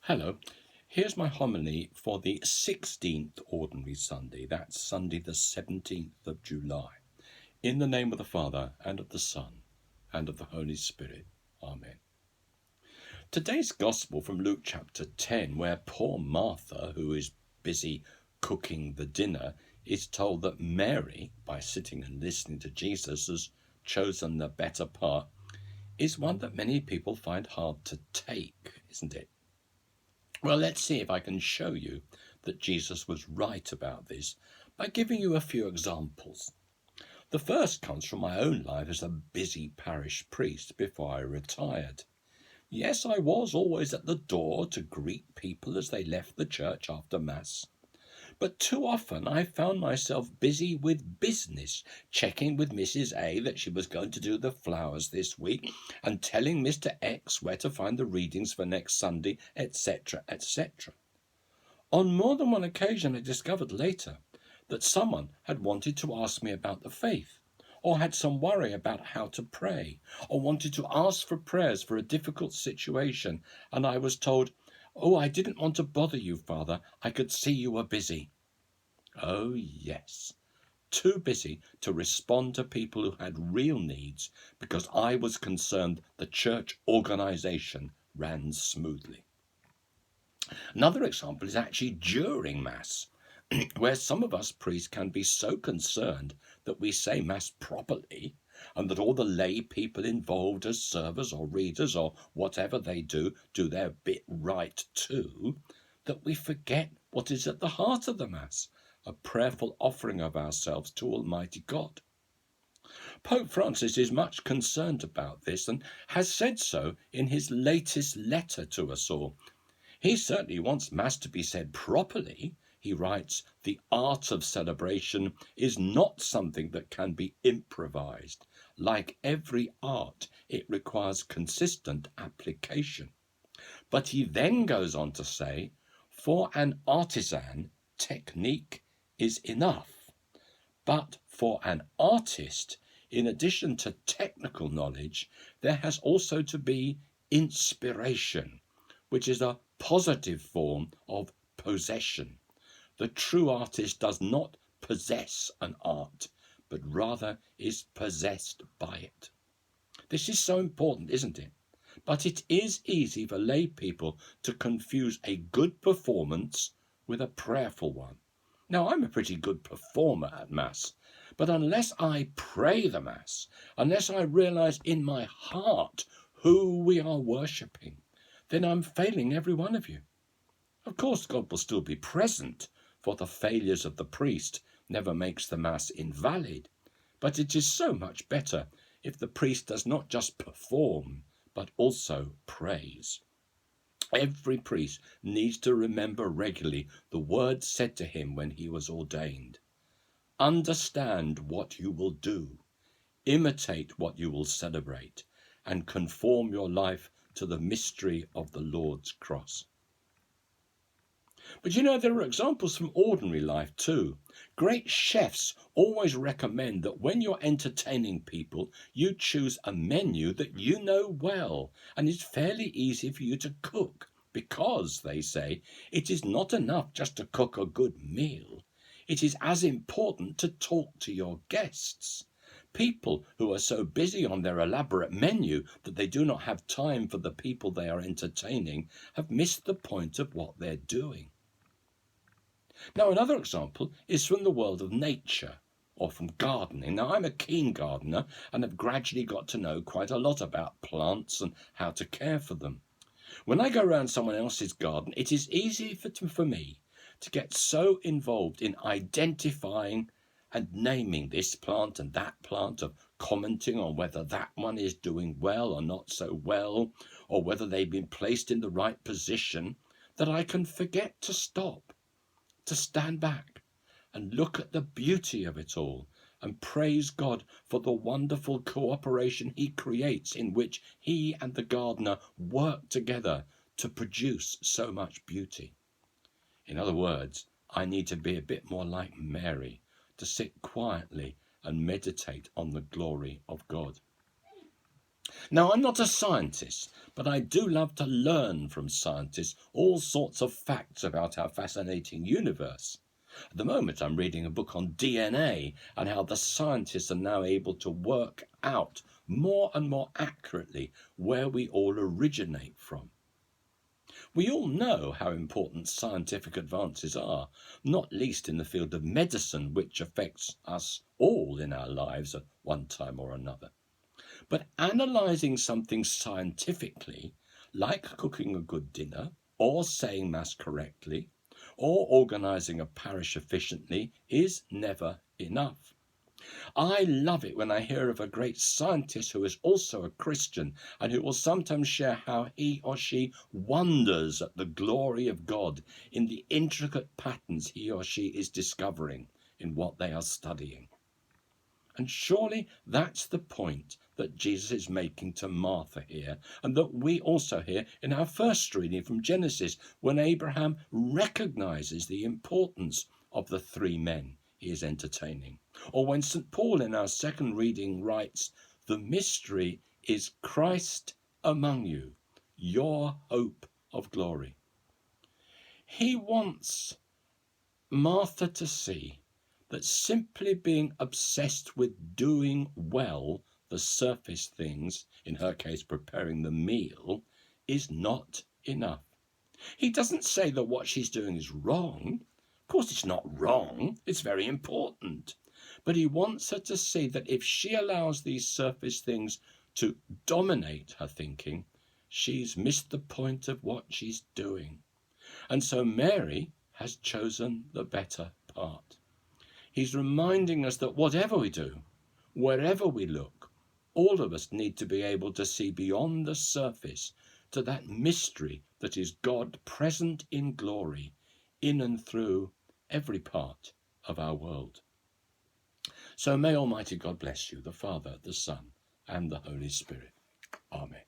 Hello, here's my homily for the 16th Ordinary Sunday. That's Sunday the 17th of July. In the name of the Father, and of the Son, and of the Holy Spirit. Amen. Today's Gospel from Luke chapter 10, where poor Martha, who is busy cooking the dinner, is told that Mary, by sitting and listening to Jesus, has chosen the better part, is one that many people find hard to take, isn't it? Well, let's see if I can show you that Jesus was right about this by giving you a few examples. The first comes from my own life as a busy parish priest before I retired. Yes, I was always at the door to greet people as they left the church after Mass. But too often I found myself busy with business, checking with Mrs. A that she was going to do the flowers this week and telling Mr. X where to find the readings for next Sunday, etc., etc. On more than one occasion I discovered later that someone had wanted to ask me about the faith, or had some worry about how to pray, or wanted to ask for prayers for a difficult situation, and I was told, "Oh, I didn't want to bother you, Father. I could see you were busy." Oh, yes. Too busy to respond to people who had real needs because I was concerned the church organisation ran smoothly. Another example is actually during Mass, where some of us priests can be so concerned that we say Mass properly and that all the lay people involved as servers or readers or whatever they do their bit right too, that we forget what is at the heart of the Mass, a prayerful offering of ourselves to Almighty God. Pope Francis is much concerned about this and has said so in his latest letter to us all. He certainly wants Mass to be said properly. He writes, "The art of celebration is not something that can be improvised. Like every art, it requires consistent application." But he then goes on to say, "For an artisan, technique is enough. But for an artist, in addition to technical knowledge, there has also to be inspiration, which is a positive form of possession. The true artist does not possess an art, but rather is possessed by it." This is so important, isn't it? But it is easy for lay people to confuse a good performance with a prayerful one. Now, I'm a pretty good performer at Mass, but unless I pray the Mass, unless I realise in my heart who we are worshipping, then I'm failing every one of you. Of course, God will still be present, for the failures of the priest never makes the Mass invalid, but it is so much better if the priest does not just perform, but also prays. Every priest needs to remember regularly the words said to him when he was ordained. Understand what you will do, imitate what you will celebrate, and conform your life to the mystery of the Lord's cross. But there are examples from ordinary life too. Great chefs always recommend that when you're entertaining people, you choose a menu that you know well and is fairly easy for you to cook, because, they say, it is not enough just to cook a good meal. It is as important to talk to your guests. People who are so busy on their elaborate menu that they do not have time for the people they are entertaining have missed the point of what they're doing. Now, another example is from the world of nature, or from gardening. Now, I'm a keen gardener and have gradually got to know quite a lot about plants and how to care for them. When I go around someone else's garden, it is easy for me to get so involved in identifying and naming this plant and that plant, of commenting on whether that one is doing well or not so well, or whether they've been placed in the right position, that I can forget to stop, to stand back and look at the beauty of it all and praise God for the wonderful cooperation he creates, in which he and the gardener work together to produce so much beauty. In other words, I need to be a bit more like Mary, to sit quietly and meditate on the glory of God. Now, I'm not a scientist, but I do love to learn from scientists all sorts of facts about our fascinating universe. At the moment, I'm reading a book on DNA and how the scientists are now able to work out more and more accurately where we all originate from. We all know how important scientific advances are, not least in the field of medicine, which affects us all in our lives at one time or another. But analysing something scientifically, like cooking a good dinner, or saying Mass correctly, or organising a parish efficiently, is never enough. I love it when I hear of a great scientist who is also a Christian and who will sometimes share how he or she wonders at the glory of God in the intricate patterns he or she is discovering in what they are studying. And surely that's the point that Jesus is making to Martha here, and that we also hear in our first reading from Genesis, when Abraham recognizes the importance of the three men he is entertaining. Or when St. Paul in our second reading writes, "The mystery is Christ among you, your hope of glory." He wants Martha to see that simply being obsessed with doing well the surface things, in her case preparing the meal, is not enough. He doesn't say that what she's doing is wrong. Of course it's not wrong, it's very important. But he wants her to see that if she allows these surface things to dominate her thinking, she's missed the point of what she's doing. And so Mary has chosen the better part. He's reminding us that whatever we do, wherever we look, all of us need to be able to see beyond the surface to that mystery that is God present in glory in and through every part of our world. So may Almighty God bless you, the Father, the Son, and the Holy Spirit. Amen.